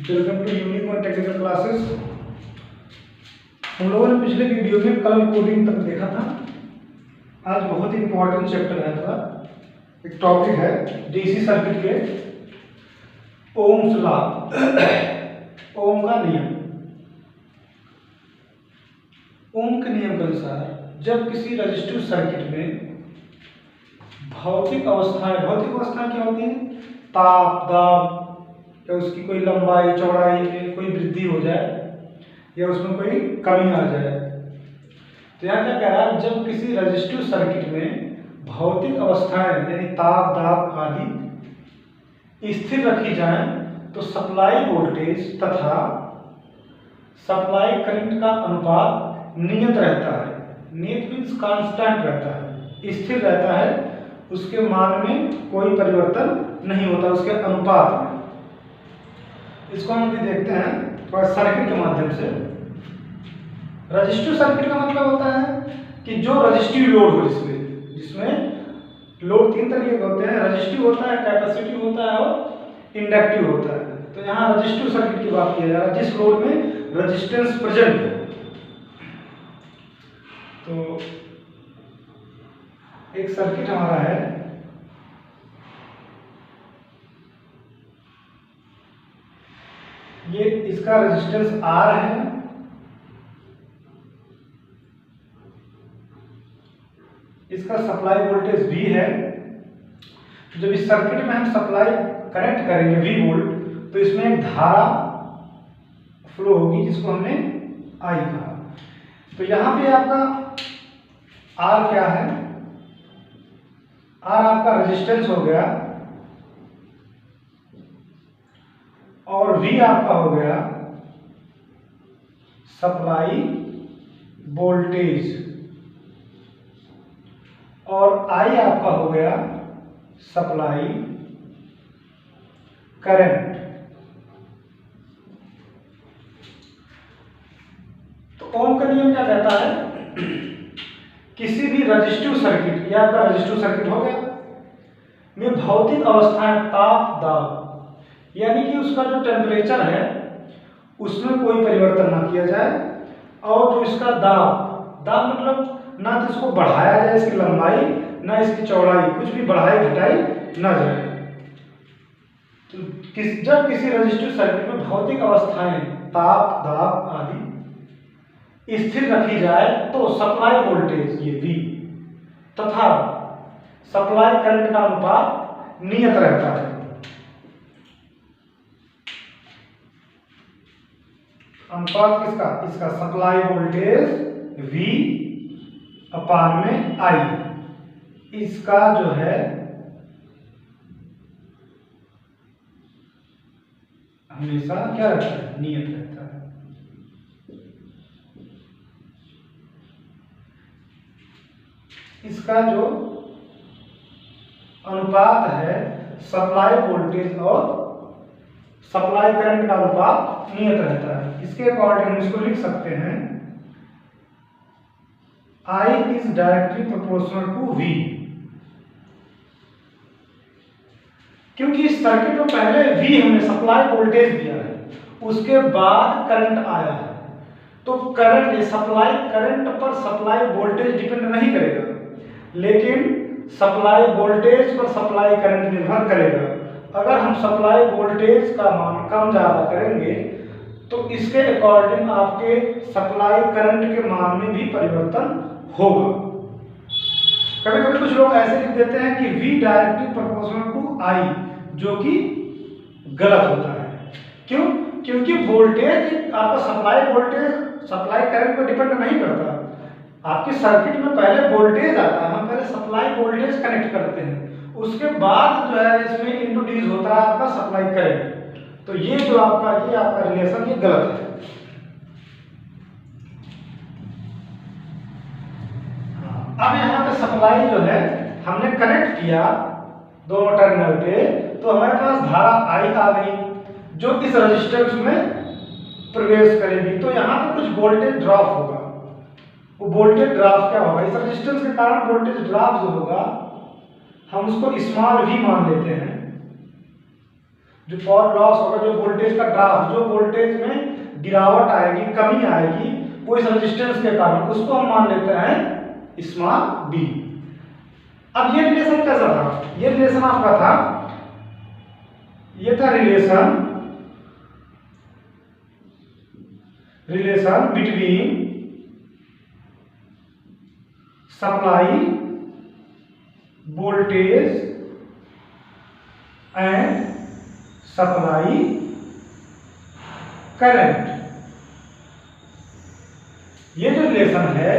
Welcome to unique और technical classes. हम लोगों ने पिछले वीडियो में कलर कोडिंग तक देखा था। आज बहुत ही इंपॉर्टेंट चैप्टर है थोड़ा, एक टॉपिक है डीसी सर्किट के ओम्स लॉ, ओम का नियम। ओम के नियम के अनुसार जब किसी रजिस्टिव सर्किट में भौतिक अवस्थाएं क्या होती हैं? ताप, दाब, या उसकी कोई लंबाई चौड़ाई में कोई वृद्धि हो जाए या उसमें कोई कमी आ जाए। तो यहाँ क्या कह रहा है, जब किसी रजिस्टिव सर्किट में भौतिक अवस्थाएं यानी ताप, दाब आदि स्थिर रखी जाएं तो सप्लाई वोल्टेज तथा सप्लाई करंट का अनुपात नियत रहता है। नियत मीन्स कांस्टेंट रहता है, स्थिर रहता है, उसके मान में कोई परिवर्तन नहीं होता, उसके अनुपात में। इसको हम अभी देखते हैं थोड़ा सर्किट के माध्यम से। रजिस्टिव सर्किट का मतलब होता है कि जो रजिस्टिव लोड हो, जिसमें लोड तीन तरीके के होते हैं, रजिस्टिव होता है, कैपेसिटिव होता है और इंडक्टिव होता है। तो यहाँ रजिस्टिव सर्किट की बात किया जा रहा है जिस लोड में रजिस्टेंस प्रेजेंट है। तो एक सर्किट हमारा है, ये इसका रेजिस्टेंस R है, इसका सप्लाई वोल्टेज V है। जब इस सर्किट में हम सप्लाई कनेक्ट करेंगे V वोल्ट, तो इसमें एक धारा फ्लो होगी जिसको हमने I कहा। तो यहां पे आपका R क्या है? R आपका रेजिस्टेंस हो गया और V आपका हो गया सप्लाई वोल्टेज और I आपका हो गया सप्लाई करंट। तो ओम का नियम क्या कहता है? किसी भी रजिस्टिव सर्किट, या आपका रजिस्टिव सर्किट हो गया, में भौतिक अवस्थाएं ताप, दाब यानी कि उसका जो टेम्परेचर है उसमें कोई परिवर्तन ना किया जाए, और जो इसका दाब मतलब ना तो इसको बढ़ाया जाए, इसकी लंबाई ना इसकी चौड़ाई, कुछ भी बढ़ाई घटाई ना जाए। तो जब किसी रजिस्टिव सर्किट में भौतिक अवस्थाएं ताप, दाब आदि स्थिर रखी जाए तो सप्लाई वोल्टेज ये V तथा सप्लाई करंट का अनुपात नियत रहता है। अनुपात किसका? इसका सप्लाई वोल्टेज V अपान में I, इसका जो है हमेशा क्या रहता है? नियत रहता है। इसका जो अनुपात है सप्लाई वोल्टेज और सप्लाई करंट का अनुपात नियत रहता है। इसके अकॉर्डिंग हम इसको लिख सकते हैं I is directly proportional to V। क्योंकि इस सर्किट में पहले V हमने सप्लाई वोल्टेज दिया है, उसके बाद करंट आया है, तो करंट सप्लाई करंट पर सप्लाई वोल्टेज डिपेंड नहीं करेगा, लेकिन सप्लाई वोल्टेज पर सप्लाई करंट निर्भर करेगा। अगर हम सप्लाई वोल्टेज का मान कम ज्यादा करेंगे तो इसके अकॉर्डिंग आपके सप्लाई करंट के मान में भी परिवर्तन होगा। कभी कभी कुछ लोग ऐसे लिख देते हैं कि V directly proportional to I, जो कि गलत होता है। क्यों? क्योंकि वोल्टेज आपका सप्लाई वोल्टेज सप्लाई करंट पर डिपेंड नहीं करता। आपके सर्किट में पहले वोल्टेज आता है, हम पहले सप्लाई वोल्टेज कनेक्ट करते हैं, उसके बाद जो है इसमें इंट्रोड्यूस होता है आपका सप्लाई करंट। तो ये जो आपका रिलेशन ये गलत है। अब यहाँ पे सप्लाई जो है हमने कनेक्ट किया दोनों टर्मिनल पे, तो हमारे पास धारा I आ गई जो इस रेजिस्टेंस में प्रवेश करेगी। तो यहाँ पे कुछ वोल्टेज ड्रॉप होगा। वो वोल्टेज ड्रॉप क्या होगा? इस रेजिस्टेंस के कारण वोल्टेज ड्रॉप जो होगा हम उसको स्मॉल v मान लेते हैं। जो पावर लॉस होगा, जो वोल्टेज का ड्रॉप, जो वोल्टेज में गिरावट आएगी, कमी आएगी वो इस रेजिस्टेंस के कारण, उसको हम मान लेते हैं स्मॉल b। अब ये रिलेशन कैसा था? ये रिलेशन आपका था, ये था relation between supply voltage and supply current. ये जो रिलेशन है,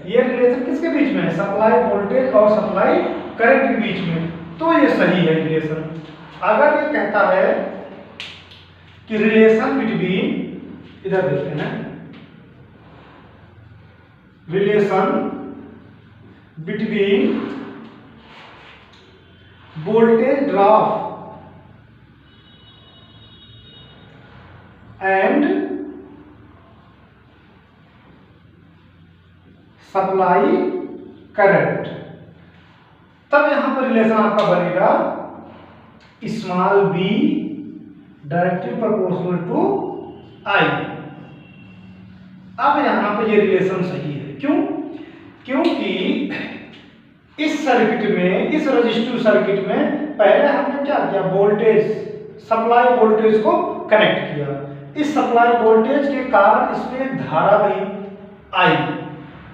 ये रिलेशन किसके बीच में है? सप्लाई वोल्टेज और सप्लाई करंट के बीच में। तो ये सही है रिलेशन। अगर ये कहता है कि रिलेशन बिटवीन, इधर देखते हैं, relation between voltage drop and supply current, तब यहां पर रिलेशन आपका बनेगा small b directly proportional to I। अब यहां पर ये रिलेशन सही है। क्यों? क्योंकि इस सर्किट में, इस रेजिस्टिव सर्किट में पहले हमने क्या किया? वोल्टेज, सप्लाई वोल्टेज को कनेक्ट किया। इस सप्लाई वोल्टेज के कारण इसमें धारा बही आई,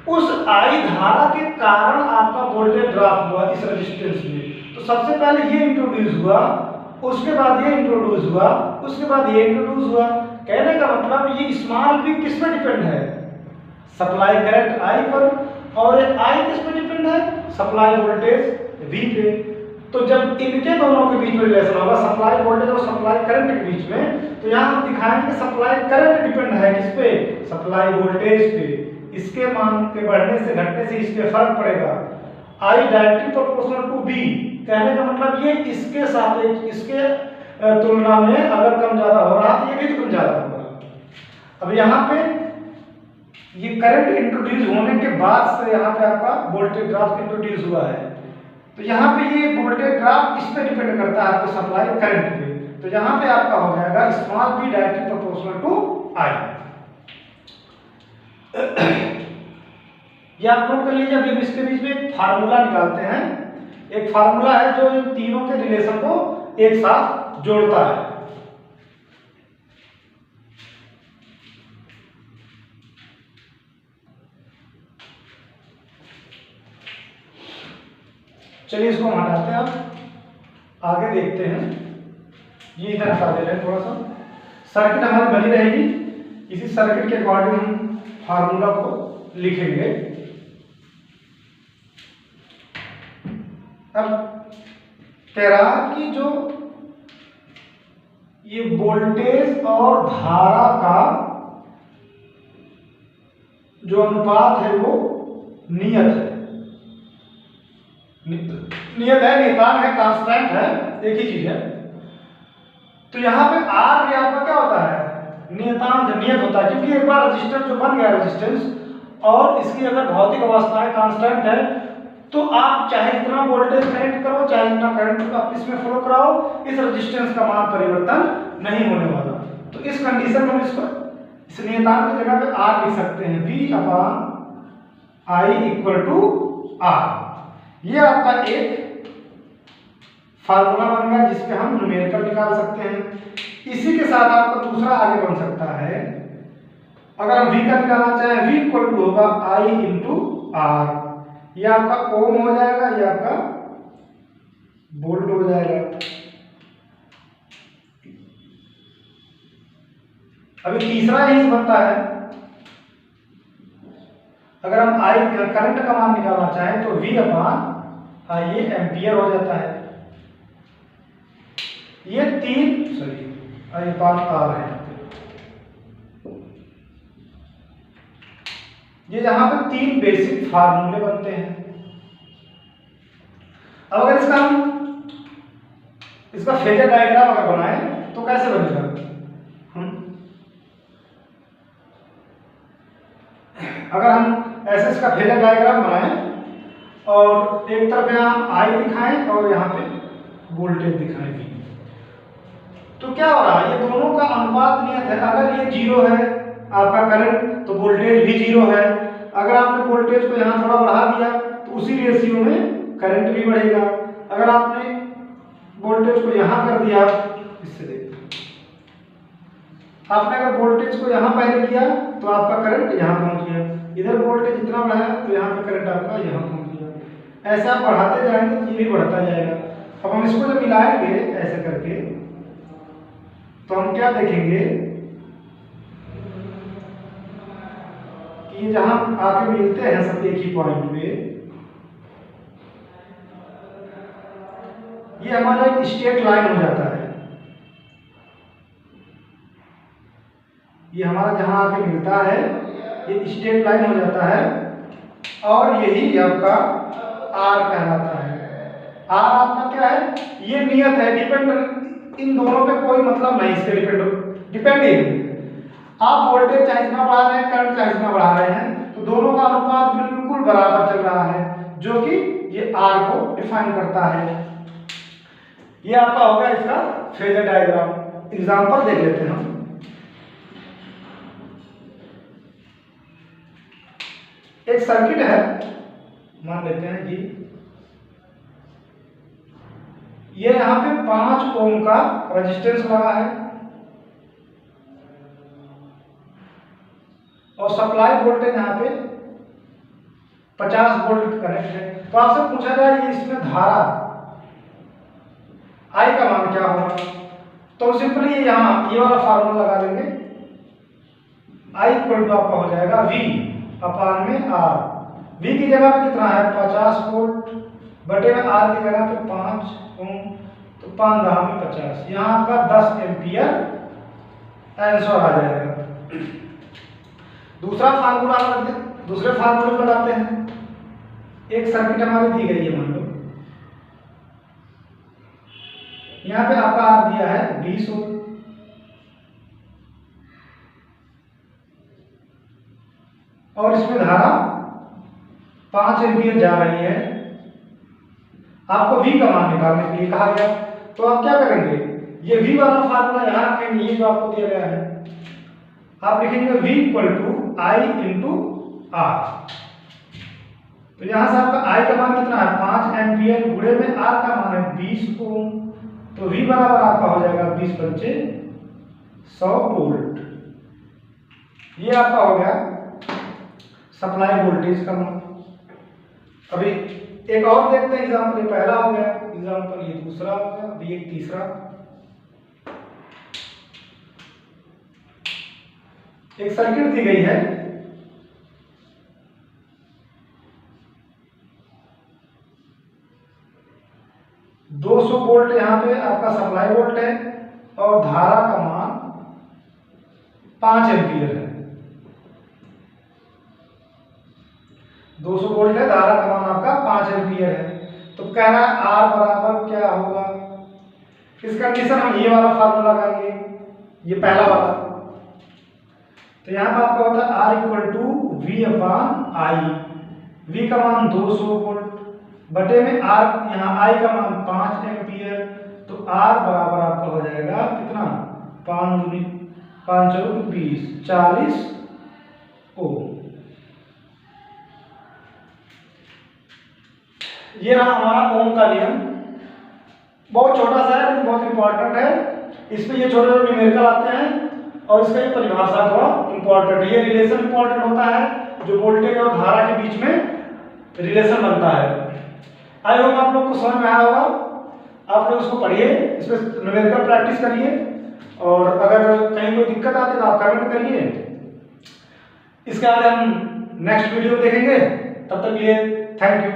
उस आई धारा के कारण आपका वोल्टेज ड्रॉप हुआ इस रेजिस्टेंस में। तो सबसे पहले ये इंट्रोड्यूस हुआ, उसके बाद ये इंट्रोड्यूस हुआ, उसके बाद ये इंट्रोड्यूस हुआ। कहने का मतलब ये स्मॉल b किस पे डिपेंड है? सप्लाई करंट I पर, और ये I किस पे डिपेंड है? सप्लाई वोल्टेज V पे। तो जब इनके दोनों के बीच में रिलेशन होगा, सप्लाई वोल्टेज और सप्लाई करंट के बीच में, तो यहाँ हम दिखाएंगे सप्लाई करंट डिपेंड है किस पे? सप्लाई वोल्टेज पे। इसके मान के बढ़ने से घटने से इस पे फर्क पड़ेगा। I directly proportional to B, कहने का मतलब ये इसके सापेक्ष, इसके तुलना में अगर कम ज्यादा हो रहा तो ये भी कम ज्यादा होगा। अब यहाँ पे ये करंट इंट्रोड्यूस होने के बाद से यहाँ पे आपका वोल्टेज ड्रॉप इंट्रोड्यूस हुआ है। तो यहाँ पे ये वोल्टेज ड्रॉप किस पे डिपेंड करता है? आपके सप्लाई करंट पे। तो यहाँ पे आपका हो जाएगा small b directly proportional to I। ये आप नोट कर लीजिए। अभी इसके बीच में एक फार्मूला निकालते हैं। एक फार्मूला है जो इन तीनों के रिलेशन को एक साथ जोड़ता है। चलिए इसको हम हटाते हैं, अब आगे देखते हैं। ये इधर हटा दे रहे हैं थोड़ा सा। सर्किट हमारी बनी रहेगी, इसी सर्किट के अकॉर्डिंग हम फार्मूला को लिखेंगे। अब कह रहा कि जो ये वोल्टेज और धारा का जो अनुपात है वो नियत है, नियतांक है, कांस्टेंट है, एक ही चीज है। तो यहाँ पे R भी आपका क्या होता है? नियतांक, नियत होता है। क्योंकि एक बार रेजिस्टेंस जो बन गया रेजिस्टेंस और इसकी अगर भौतिक अवस्थाएं कांस्टेंट है, तो आप चाहे जितना वोल्टेज कनेक्ट करो, चाहे जितना करंट आप इसमें फ्लो कराओ, इस रेजिस्टेंस का मान परिवर्तन नहीं होने वाला। तो इस कंडीशन में इसको, इस नियतांक की जगह पे R लिख सकते हैं, V/I = R। ये आपका एक फार्मूला बन गया जिसपे हम न्यूमेरिकल निकाल सकते हैं। इसी के साथ आपका दूसरा आगे बन सकता है। अगर हम V का निकालना चाहें, V = होगा I × R। ये आपका ओम हो जाएगा, ये आपका वोल्ट हो जाएगा। अभी तीसरा ही बनता है। अगर हम I करंट का मान निकालना चाहें तो V/I ये एम्पियर हो जाता है। ये तीन, सॉरी, ये बात आ रहे हैं, ये जहां पे तीन बेसिक फार्मूले बनते हैं। अब अगर इसका फेजर डायग्राम अगर बनाएं तो कैसे बनेगा? अगर हम ऐसे इसका फेजर डायग्राम बनाएं और एक तरफ यहाँ I दिखाएं और यहाँ पे वोल्टेज दिखाएं V, तो क्या हो रहा है, ये दोनों का अनुपात नियत है। अगर ये 0 है आपका करंट तो वोल्टेज भी 0 है। अगर आपने वोल्टेज को यहाँ थोड़ा बढ़ा दिया तो उसी रेशियो में करंट भी बढ़ेगा। अगर आपने वोल्टेज को यहाँ कर दिया, इससे देखिए आपने अगर वोल्टेज को यहाँ पहले किया तो आपका करंट यहाँ पहुँच गया, इधर वोल्टेज इतना बढ़ाया तो यहाँ पे करंट आपका यहाँ पहुँच गया। ऐसे आप बढ़ाते जाएंगे तो ये भी बढ़ता जाएगा। अब हम इसको जब मिलाएंगे ऐसे करके तो हम क्या देखेंगे कि जहां आके मिलते हैं सब एक ही पॉइंट पे, ये हमारा एक स्ट्रेट लाइन हो जाता है। ये हमारा जहां आके मिलता है ये स्ट्रेट लाइन हो जाता है और यही आपका आर कहलाता है। आर आपका क्या है, ये नियत है, डिपेंड, इन दोनों पे कोई मतलब नहीं, इसके डिपेंड ही नहीं। आप वोल्टेज चाहे इतना बढ़ा रहे हैं, करंट चाहे इतना बढ़ा रहे हैं, तो दोनों का अनुपात बिल्कुल बराबर चल रहा है, जो कि ये आर को डिफाइन करता है। ये आपका होगा इसका फेजर डायग्राम। एग्जांपल देख लेते हैं हम। एक सर्किट है, मान लेते हैं कि ये यहाँ पे 5 ओम का रेजिस्टेंस लगा है और सप्लाई वोल्टेज यहाँ पे 50 वोल्ट कनेक्ट है। तो आपसे पूछा जाए ये इसमें धारा आई का मान क्या होगा, तो सिंपली यहाँ ये वाला फार्मूला लगा देंगे। आई इक्वल टू आपका हो जाएगा V अपान में R। V की जगह पे कितना है 50 वोल्ट बटे में R की जगह पे 5 ओम, तो 5 में 50, यहाँ आपका 10 एम्पियर आंसर आ जाएगा। दूसरा फार्मूला लगाते हैं, दूसरे फार्मूले पर लगाते हैं। एक सर्किट हमारी दी गई है, मान लो यहाँ पे आपका R दिया है 20 ओम और इसमें धारा 5 एम्पियर जा रही है। आपको V का मान निकालने के लिए कहा गया, तो आप क्या करेंगे, ये V वाला फार्मूला यहाँ रखेंगे, ये जो आपको दिया गया है, आप लिखेंगे V equal to I into R। तो यहाँ से आपका I का मान कितना है 5 एम्पियर गुणे में R का मान है 20 ओम, तो V बराबर आपका हो जाएगा 20 पंचे 100 वोल्ट। ये आपका हो गया सप्लाई वोल्टेज का मान। अभी एक और देखते हैं एग्जांपल, ये पहला हो गया एग्जांपल, ये दूसरा हो गया, अभी एक तीसरा। एक सर्किट दी गई है, दो 200 वोल्ट यहाँ पे आपका सप्लाई वोल्ट है और धारा का मान 5 एम्पियर है। 200 वोल्ट है, धारा का मान आपका 5 एम्पियर है। तो कह रहा है R बराबर क्या होगा, इस कंडीशन हम ये वाला फार्मूला लगाएंगे, ये पहला वाला। तो यहाँ पर आपका होता है R equal to V upon I। V का मान 200 वोल्ट बटे में R, यहाँ I का मान 5 एम्पियर, तो R बराबर आपका हो जाएगा कितना 5 दूनी 5 चौक 20 40 ओम। ये रहा हमारा ओम का नियम। बहुत छोटा सा है लेकिन बहुत इंपॉर्टेंट है। इसमें ये छोटे छोटे न्यूमेरिकल आते हैं और इसका ये परिभाषा थोड़ा इंपॉर्टेंट है। ये रिलेशन इंपॉर्टेंट होता है जो वोल्टेज और धारा के बीच में रिलेशन बनता है। आई होप आप लोग को समझ में आया होगा। आप लोग इसको पढ़िए, इस पर न्यूमेरिकल प्रैक्टिस करिए और अगर कहीं कोई दिक्कत आती है तो आप कमेंट करिए। इसके बाद हम नेक्स्ट वीडियो देखेंगे, तब तक के लिए थैंक यू।